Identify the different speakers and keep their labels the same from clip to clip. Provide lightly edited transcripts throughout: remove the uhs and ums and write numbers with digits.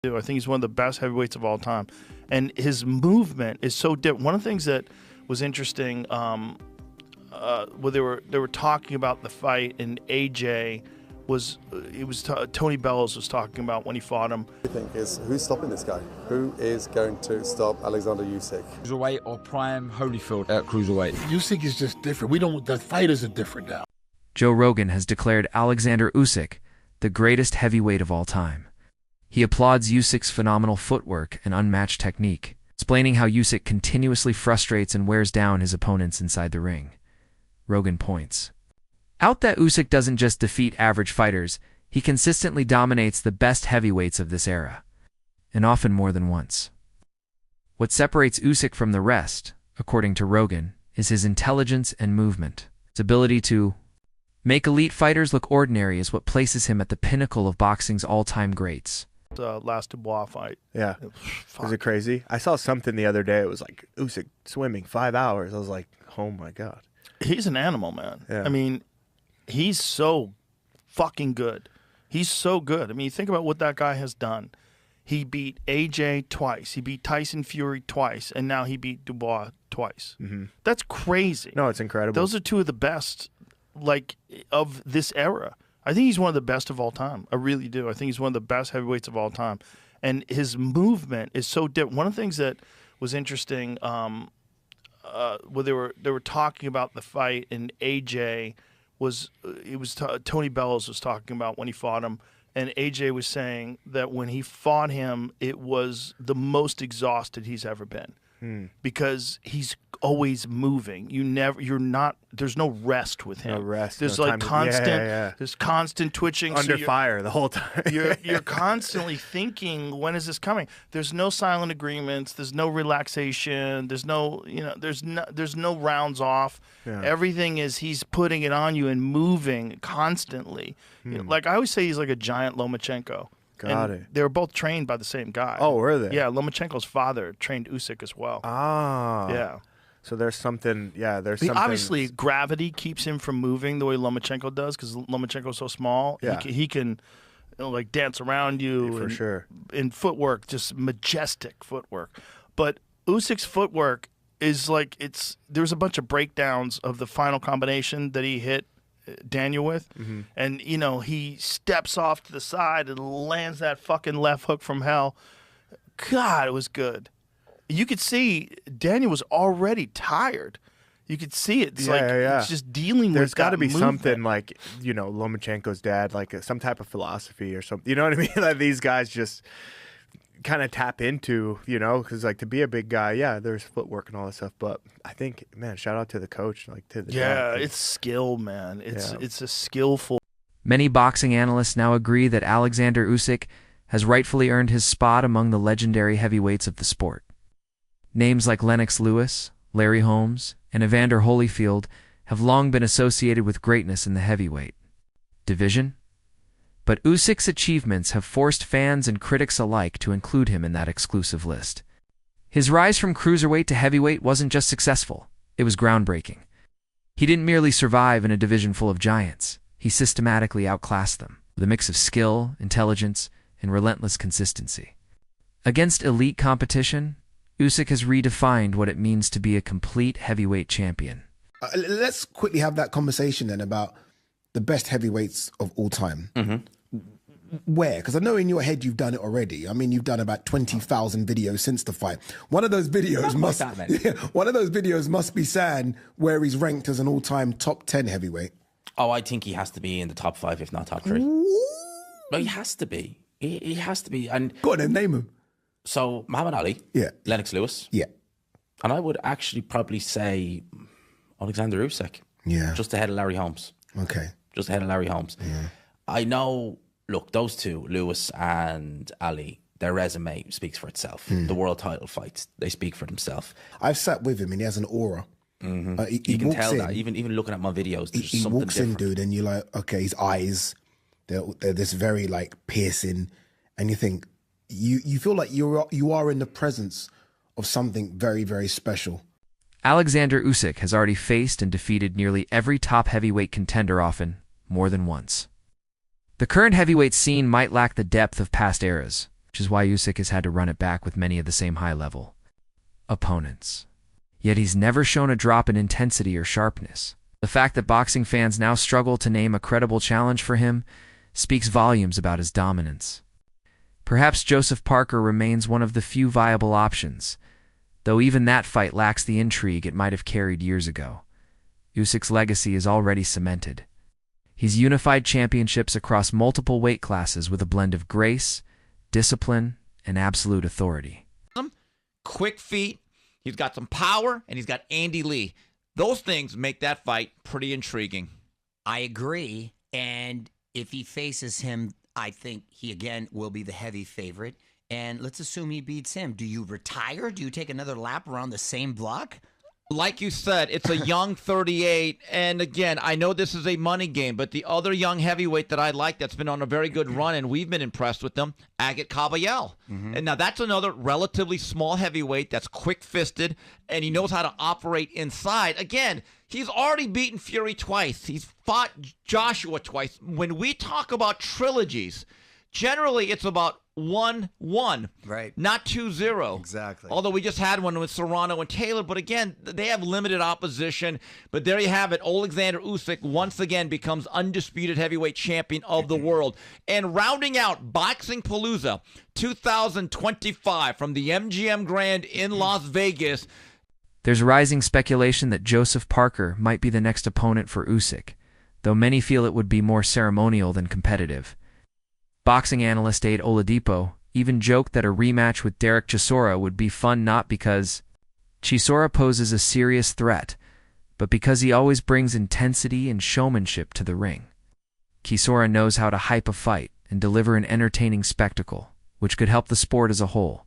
Speaker 1: I think he's one of the best heavyweights of all time, and his movement is so different. One of the things that was interesting, where they were talking about the fight, and AJ Tony Bellows was talking about when he fought him.
Speaker 2: What do you think is who's stopping this guy? Who is going to stop Oleksandr Usyk?
Speaker 3: Cruiserweight or Prime Holyfield at cruiserweight?
Speaker 4: Usyk is just different. The fighters are different now.
Speaker 5: Joe Rogan has declared Oleksandr Usyk the greatest heavyweight of all time. He applauds Usyk's phenomenal footwork and unmatched technique, explaining how Usyk continuously frustrates and wears down his opponents inside the ring. Rogan points out that Usyk doesn't just defeat average fighters, he consistently dominates the best heavyweights of this era, and often more than once. What separates Usyk from the rest, according to Rogan, is his intelligence and movement. His ability to make elite fighters look ordinary is what places him at the pinnacle of boxing's all-time greats.
Speaker 1: The last Dubois fight.
Speaker 6: Yeah. Was it crazy? I saw something the other day. It was like Usyk swimming 5 hours. I was like, oh my God.
Speaker 1: He's an animal, man.
Speaker 6: Yeah.
Speaker 1: I mean, he's so fucking good. He's so good. I mean, think about what that guy has done. He beat AJ twice. He beat Tyson Fury twice. And now he beat Dubois twice.
Speaker 6: Mm-hmm.
Speaker 1: That's crazy.
Speaker 6: No, it's incredible.
Speaker 1: Those are two of the best, of this era. I think he's one of the best of all time. I really do. I think he's one of the best heavyweights of all time. And his movement is so different. One of the things that was interesting, where they were talking about the fight, and AJ Tony Bellows was talking about when he fought him, and AJ was saying that when he fought him, it was the most exhausted he's ever been. Because he's always moving. There's no rest with him.
Speaker 6: No rest.
Speaker 1: There's
Speaker 6: no
Speaker 1: constant.
Speaker 6: Yeah.
Speaker 1: There's constant twitching.
Speaker 6: Under fire the whole time.
Speaker 1: you're constantly thinking, when is this coming? There's no silent agreements. There's no relaxation. There's no rounds off.
Speaker 6: Yeah.
Speaker 1: Everything is he's putting it on you and moving constantly. Like I always say, he's like a giant Lomachenko.
Speaker 6: Got it.
Speaker 1: They were both trained by the same guy.
Speaker 6: Oh, were they?
Speaker 1: Yeah, Lomachenko's father trained Usyk as well.
Speaker 6: Ah.
Speaker 1: Yeah.
Speaker 6: So there's something, there's something.
Speaker 1: Obviously, gravity keeps him from moving the way Lomachenko does, because Lomachenko's so small.
Speaker 6: Yeah.
Speaker 1: He can dance around you.
Speaker 6: For sure.
Speaker 1: In footwork, just majestic footwork. But Usyk's footwork is there's a bunch of breakdowns of the final combination that he hit Daniel with, and he steps off to the side and lands that fucking left hook from hell. God, it was good. You could see Daniel was already tired. You could see it. It's it's just dealing
Speaker 6: There's
Speaker 1: with
Speaker 6: got to be
Speaker 1: movement.
Speaker 6: something Lomachenko's dad, some type of philosophy or something. You know what I mean? That these guys just kind of tap into, because to be a big guy, there's footwork and all that stuff. But I think, man, shout out to the coach, to the dad.
Speaker 1: It's skill, man. It's a skillful.
Speaker 5: Many boxing analysts now agree that Oleksandr Usyk has rightfully earned his spot among the legendary heavyweights of the sport. Names like Lennox Lewis, Larry Holmes, and Evander Holyfield have long been associated with greatness in the heavyweight division. But Usyk's achievements have forced fans and critics alike to include him in that exclusive list. His rise from cruiserweight to heavyweight wasn't just successful, it was groundbreaking. He didn't merely survive in a division full of giants, he systematically outclassed them, with a mix of skill, intelligence, and relentless consistency. Against elite competition, Usyk has redefined what it means to be a complete heavyweight champion.
Speaker 4: Let's quickly have that conversation then about the best heavyweights of all time. Where? Because I know in your head you've done it already. I mean, you've done about 20,000 videos since the fight. One of those videos must be saying where he's ranked as an all-time top 10 heavyweight.
Speaker 7: Oh, I think he has to be in the top 5, if not top 3. No, he has to be. He has to be. And
Speaker 4: go on then, name him.
Speaker 7: So Muhammad Ali, Lennox Lewis, and I would actually probably say Oleksandr Usyk, just ahead of Larry Holmes.
Speaker 4: Okay,
Speaker 7: just ahead of Larry Holmes.
Speaker 4: Yeah.
Speaker 7: I know. Look, those two, Lewis and Ali, their resume speaks for itself. The world title fights, they speak for themselves.
Speaker 4: I've sat with him and he has an aura.
Speaker 7: You can tell that even looking at my videos. There's
Speaker 4: he
Speaker 7: something
Speaker 4: walks
Speaker 7: different.
Speaker 4: in, dude, and you're like, okay, his eyes, they're this very piercing, and you think you feel like you are in the presence of something very, very special.
Speaker 5: Oleksandr Usyk has already faced and defeated nearly every top heavyweight contender, often more than once. The current heavyweight scene might lack the depth of past eras, which is why Usyk has had to run it back with many of the same high-level opponents. Yet he's never shown a drop in intensity or sharpness. The fact that boxing fans now struggle to name a credible challenge for him speaks volumes about his dominance. Perhaps Joseph Parker remains one of the few viable options, though even that fight lacks the intrigue it might have carried years ago. Usyk's legacy is already cemented. He's unified championships across multiple weight classes with a blend of grace, discipline, and absolute authority.
Speaker 8: Quick feet, he's got some power, and he's got Andy Lee. Those things make that fight pretty intriguing.
Speaker 9: I agree, and if he faces him, I think he, again, will be the heavy favorite. And let's assume he beats him. Do you retire? Do you take another lap around the same block?
Speaker 8: Like you said, it's a young 38, and again, I know this is a money game, but the other young heavyweight that I like that's been on a very good run, and we've been impressed with them, Agit Kabayel. And now that's another relatively small heavyweight that's quick-fisted, and he knows how to operate inside. Again, he's already beaten Fury twice. He's fought Joshua twice. When we talk about trilogies, generally it's about 1-1,
Speaker 9: right?
Speaker 8: Not 2-0.
Speaker 9: Exactly.
Speaker 8: Although we just had one with Serrano and Taylor, but again, they have limited opposition. But there you have it. Oleksandr Usyk once again becomes undisputed heavyweight champion of the world. And rounding out Boxing Palooza 2025 from the MGM Grand in Las Vegas.
Speaker 5: There's rising speculation that Joseph Parker might be the next opponent for Usyk, though many feel it would be more ceremonial than competitive. Boxing analyst Aid Oladipo even joked that a rematch with Derek Chisora would be fun not because Chisora poses a serious threat, but because he always brings intensity and showmanship to the ring. Chisora knows how to hype a fight and deliver an entertaining spectacle, which could help the sport as a whole.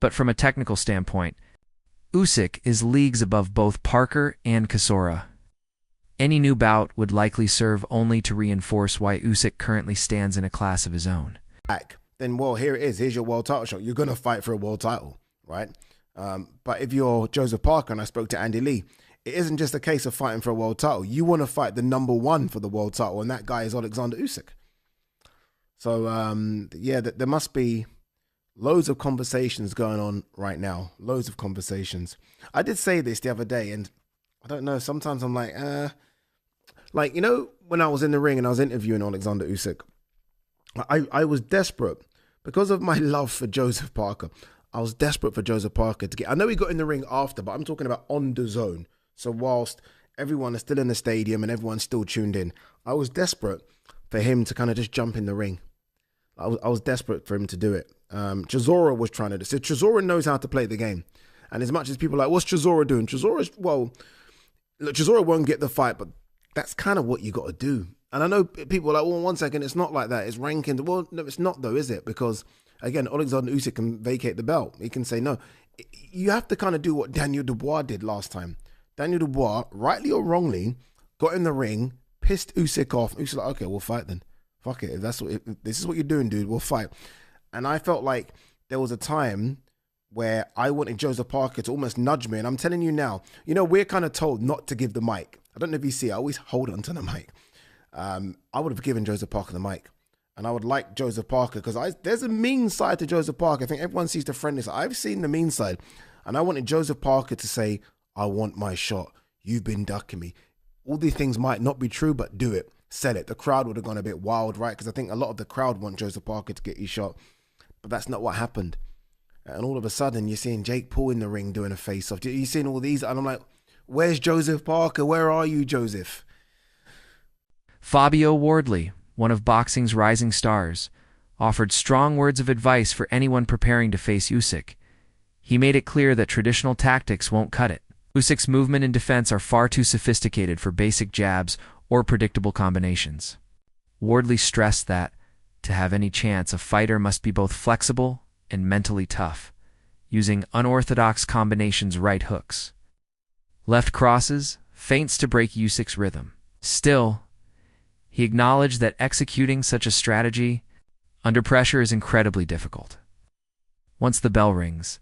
Speaker 5: But from a technical standpoint, Usyk is leagues above both Parker and Chisora. Any new bout would likely serve only to reinforce why Usyk currently stands in a class of his own.
Speaker 4: Then, well, here it is. Here's your world title shot. You're going to fight for a world title, right? But if you're Joseph Parker, and I spoke to Andy Lee, it isn't just a case of fighting for a world title. You want to fight the number one for the world title, and that guy is Oleksandr Usyk. So, yeah, there must be loads of conversations going on right now. Loads of conversations. I did say this the other day, and I don't know, sometimes I'm like, you know, when I was in the ring and I was interviewing Oleksandr Usyk, I was desperate because of my love for Joseph Parker. I was desperate for Joseph Parker to get, I know he got in the ring after, but I'm talking about on the zone. So whilst everyone is still in the stadium and everyone's still tuned in, I was desperate for him to kind of just jump in the ring. I was desperate for him to do it. Chisora was trying to do it. So Chisora knows how to play the game. And as much as people are like, what's Chisora doing? Chisora won't get the fight, but that's kind of what you got to do. And I know people are like, well, 1 second, it's not like that. It's ranking. Well, no, it's not though, is it? Because, again, Oleksandr Usyk can vacate the belt. He can say no. You have to kind of do what Daniel Dubois did last time. Daniel Dubois, rightly or wrongly, got in the ring, pissed Usyk off. Usyk's like, okay, we'll fight then. Fuck it. If this is what you're doing, dude, we'll fight. And I felt like there was a time where I wanted Joseph Parker to almost nudge me. And I'm telling you now, you know, we're kind of told not to give the mic. I don't know if you see, I always hold onto the mic. I would have given Joseph Parker the mic. And I would like Joseph Parker because there's a mean side to Joseph Parker. I think everyone sees the friendly side. I've seen the mean side. And I wanted Joseph Parker to say, I want my shot. You've been ducking me. All these things might not be true, but do it. Sell it. The crowd would have gone a bit wild, right? Because I think a lot of the crowd want Joseph Parker to get his shot. But that's not what happened. And all of a sudden, you're seeing Jake Paul in the ring doing a face-off. You're seeing all these, and I'm like, where's Joseph Parker? Where are you, Joseph?
Speaker 5: Fabio Wardley, one of boxing's rising stars, offered strong words of advice for anyone preparing to face Usyk. He made it clear that traditional tactics won't cut it. Usyk's movement and defense are far too sophisticated for basic jabs or predictable combinations. Wardley stressed that, to have any chance, a fighter must be both flexible and mentally tough, using unorthodox combinations, right hooks, left crosses, feints to break Usyk's rhythm. Still, he acknowledged that executing such a strategy under pressure is incredibly difficult. Once the bell rings,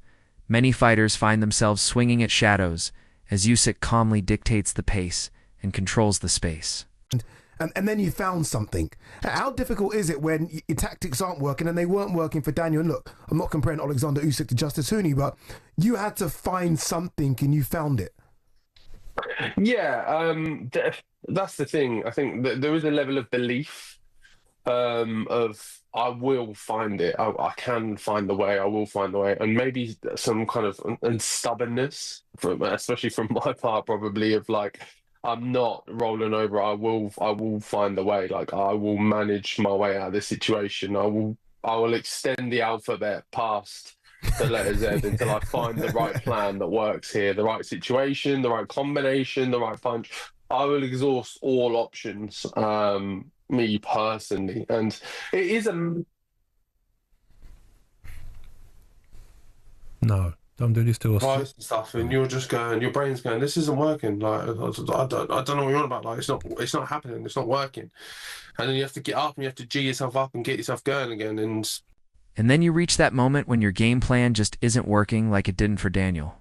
Speaker 5: many fighters find themselves swinging at shadows as Usyk calmly dictates the pace and controls the space.
Speaker 4: and then you found something. How difficult is it when your tactics aren't working, and they weren't working for Daniel? And look, I'm not comparing Oleksandr Usyk to Justis Huni, but you had to find something and you found it.
Speaker 10: Yeah, that's the thing. I think that there is a level of belief of I will find it. I can find the way. I will find the way, and maybe some kind of and stubbornness, especially from my part, probably of like I'm not rolling over. I will find the way. Like I will manage my way out of this situation. I will extend the alphabet past the letter Z until I find the right plan that works here, the right situation, the right combination, the right punch. I will exhaust all options, me personally. And it is a...
Speaker 11: No, don't do this to us.
Speaker 10: And stuff, and you're just going, your brain's going, this isn't working. Like, I don't know what you're on about. Like, it's not happening. It's not working. And then you have to get up and you have to G yourself up and get yourself going again.
Speaker 5: And then you reach that moment when your game plan just isn't working like it didn't for Daniel.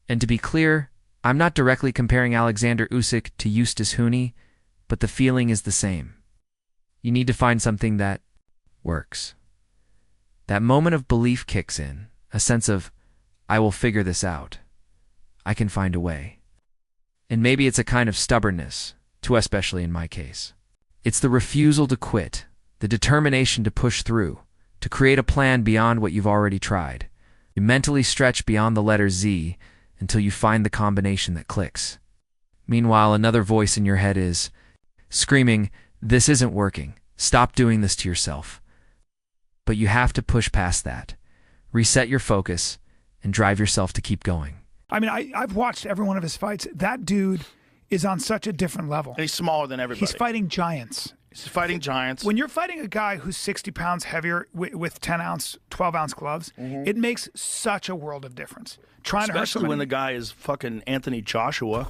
Speaker 5: And to be clear, I'm not directly comparing Oleksandr Usyk to Justis Huni, but the feeling is the same. You need to find something that works. That moment of belief kicks in, a sense of, I will figure this out. I can find a way. And maybe it's a kind of stubbornness, too, especially in my case. It's the refusal to quit, the determination to push through, to create a plan beyond what you've already tried. You mentally stretch beyond the letter Z until you find the combination that clicks. Meanwhile, another voice in your head is screaming, this isn't working. Stop doing this to yourself. But you have to push past that, reset your focus, and drive yourself to keep going.
Speaker 12: I mean, I've watched every one of his fights. That dude is on such a different level.
Speaker 1: And he's smaller than everybody.
Speaker 12: He's fighting giants.
Speaker 1: He's fighting giants.
Speaker 12: When you're fighting a guy who's 60 pounds heavier with 10-ounce, 12-ounce gloves, it makes such a world of difference. Trying to hurt
Speaker 1: Especially
Speaker 12: somebody.
Speaker 1: when the guy is fucking Anthony Joshua,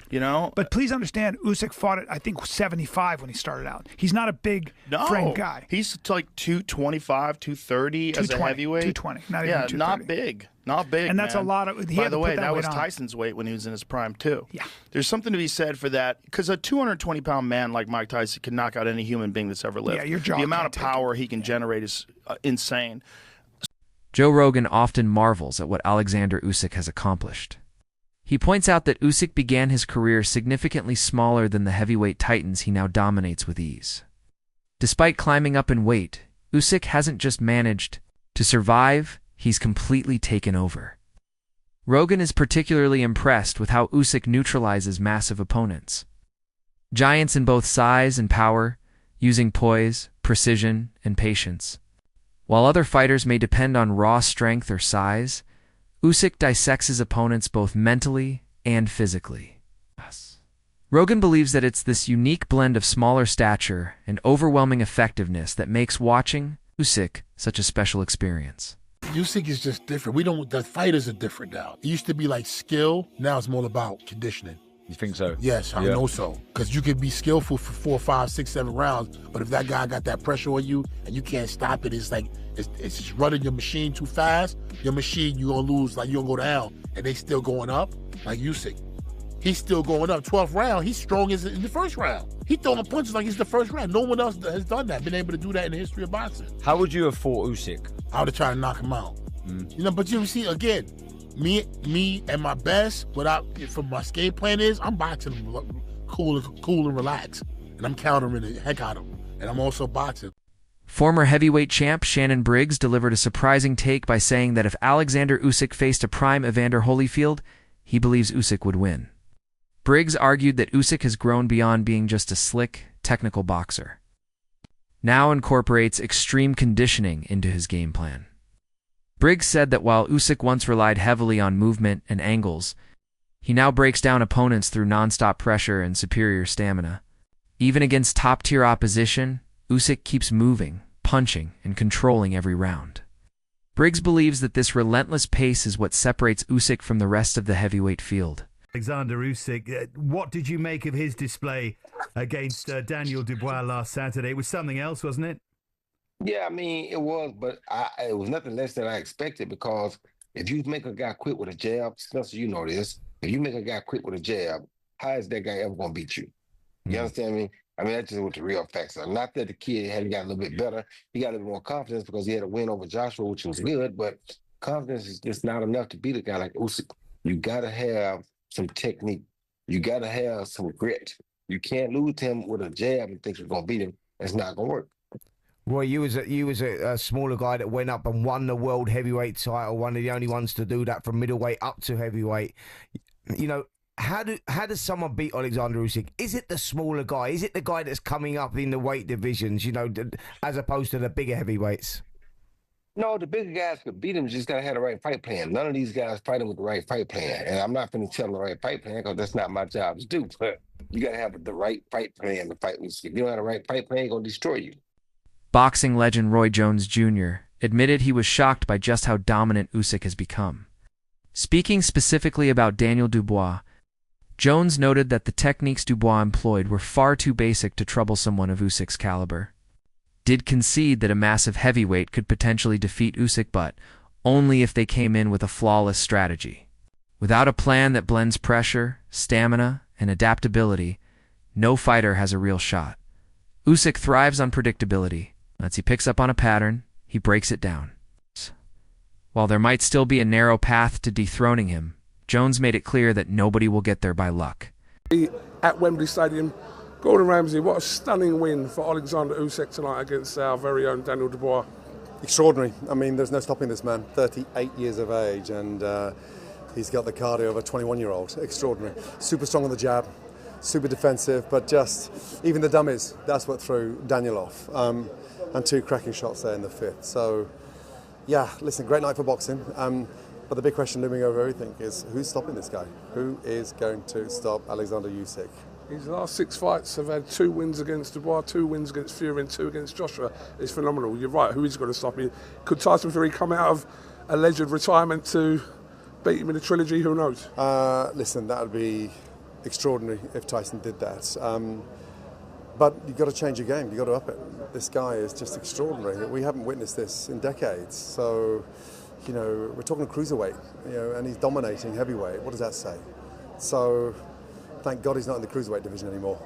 Speaker 1: you know?
Speaker 12: But please understand, Usyk fought at, I think, 75 when he started out. He's not a big frame guy.
Speaker 1: He's like 225, 230 as a heavyweight.
Speaker 12: 220, not even 230.
Speaker 1: Not big. Not big,
Speaker 12: and that's
Speaker 1: man.
Speaker 12: a lot of...
Speaker 1: By the way, that was Tyson's weight when he was in his prime, too.
Speaker 12: Yeah.
Speaker 1: There's something to be said for that, because a 220-pound man like Mike Tyson can knock out any human being that's ever lived.
Speaker 12: Yeah, your jaw
Speaker 1: The amount
Speaker 12: can't
Speaker 1: of power he can generate is insane.
Speaker 5: Joe Rogan often marvels at what Oleksandr Usyk has accomplished. He points out that Usyk began his career significantly smaller than the heavyweight titans he now dominates with ease. Despite climbing up in weight, Usyk hasn't just managed to survive, he's completely taken over. Rogan is particularly impressed with how Usyk neutralizes massive opponents. Giants in both size and power, using poise, precision, and patience. While other fighters may depend on raw strength or size, Usyk dissects his opponents both mentally and physically. Rogan believes that it's this unique blend of smaller stature and overwhelming effectiveness that makes watching Usyk such a special experience.
Speaker 13: Usyk is just different. The fighters are different now. It used to be like skill. Now it's more about conditioning.
Speaker 3: You think so?
Speaker 13: Yes, I know so. Because you could be skillful for 4, 5, 6, 7 rounds, but if that guy got that pressure on you and you can't stop it, it's like it's just running your machine too fast. Your machine, you're gonna lose. Like you're gonna go down, and they still going up. Like Usyk, he's still going up. 12th round, he's strong as in the first round. He throwing punches like it's the first round. No one else has done that. Been able to do that in the history of boxing.
Speaker 3: How would you have fought Usyk?
Speaker 13: I would have tried to knock him out. You know, but you see again. Me and my best, from my escape plan is I'm boxing him cool and relaxed, and I'm countering the heck out of him, and I'm also boxing.
Speaker 5: Former heavyweight champ Shannon Briggs delivered a surprising take by saying that if Oleksandr Usyk faced a prime Evander Holyfield, he believes Usyk would win. Briggs argued that Usyk has grown beyond being just a slick, technical boxer. Now incorporates extreme conditioning into his game plan. Briggs said that while Usyk once relied heavily on movement and angles, he now breaks down opponents through nonstop pressure and superior stamina. Even against top-tier opposition, Usyk keeps moving, punching, and controlling every round. Briggs believes that this relentless pace is what separates Usyk from the rest of the heavyweight field.
Speaker 11: Oleksandr Usyk, what did you make of his display against Daniel Dubois last Saturday? It was something else, wasn't it?
Speaker 14: Yeah, I mean, it was, but it was nothing less than I expected, because if you make a guy quit with a jab, Spencer, you know this, if you make a guy quit with a jab, how is that guy ever going to beat you? You understand me? I mean, that's just what the real facts are. Not that the kid hadn't got a little bit better. He got a little more confidence because he had a win over Joshua, which was good, but confidence is just not enough to beat a guy like Usyk. You got to have some technique. You got to have some grit. You can't lose him with a jab and think you're going to beat him. It's not going to work.
Speaker 15: Roy, you was a smaller guy that went up and won the world heavyweight title, one of the only ones to do that from middleweight up to heavyweight. You know, how does someone beat Oleksandr Usyk? Is it the smaller guy? Is it the guy that's coming up in the weight divisions, you know, as opposed to the bigger heavyweights?
Speaker 14: No, the bigger guys could beat him. You just got to have the right fight plan. None of these guys fighting with the right fight plan. And I'm not going to tell them the right fight plan because that's not my job to do. But you got to have the right fight plan to fight Usyk. If you don't have the right fight plan, he's going to destroy you.
Speaker 5: Boxing legend Roy Jones Jr. admitted he was shocked by just how dominant Usyk has become. Speaking specifically about Daniel Dubois, Jones noted that the techniques Dubois employed were far too basic to trouble someone of Usyk's caliber. Did concede that a massive heavyweight could potentially defeat Usyk, but only if they came in with a flawless strategy. Without a plan that blends pressure, stamina, and adaptability, no fighter has a real shot. Usyk thrives on predictability. Once he picks up on a pattern, he breaks it down. While there might still be a narrow path to dethroning him, Jones made it clear that nobody will get there by luck.
Speaker 16: At Wembley Stadium, Gordon Ramsay, what a stunning win for Oleksandr Usyk tonight against our very own Daniel Dubois.
Speaker 2: Extraordinary. I mean, there's no stopping this man. 38 years of age, and he's got the cardio of a 21-year-old. Extraordinary. Super strong on the jab, super defensive, but just even the dummies, that's what threw Daniel off. And two cracking shots there in the fifth. So, yeah, listen, great night for boxing. But the big question looming over everything is who's stopping this guy? Who is going to stop Oleksandr Usyk?
Speaker 16: His last 6 fights have had 2 wins against Dubois, 2 wins against Fury, and 2 against Joshua. It's phenomenal. You're right. Who is going to stop him? Could Tyson Fury come out of alleged retirement to beat him in a trilogy? Who knows?
Speaker 2: Listen, that would be extraordinary if Tyson did that. But you've got to change your game. You've got to up it. This guy is just extraordinary. We haven't witnessed this in decades. So, you know, we're talking cruiserweight, you know, and he's dominating heavyweight. What does that say? So, thank God he's not in the cruiserweight division anymore.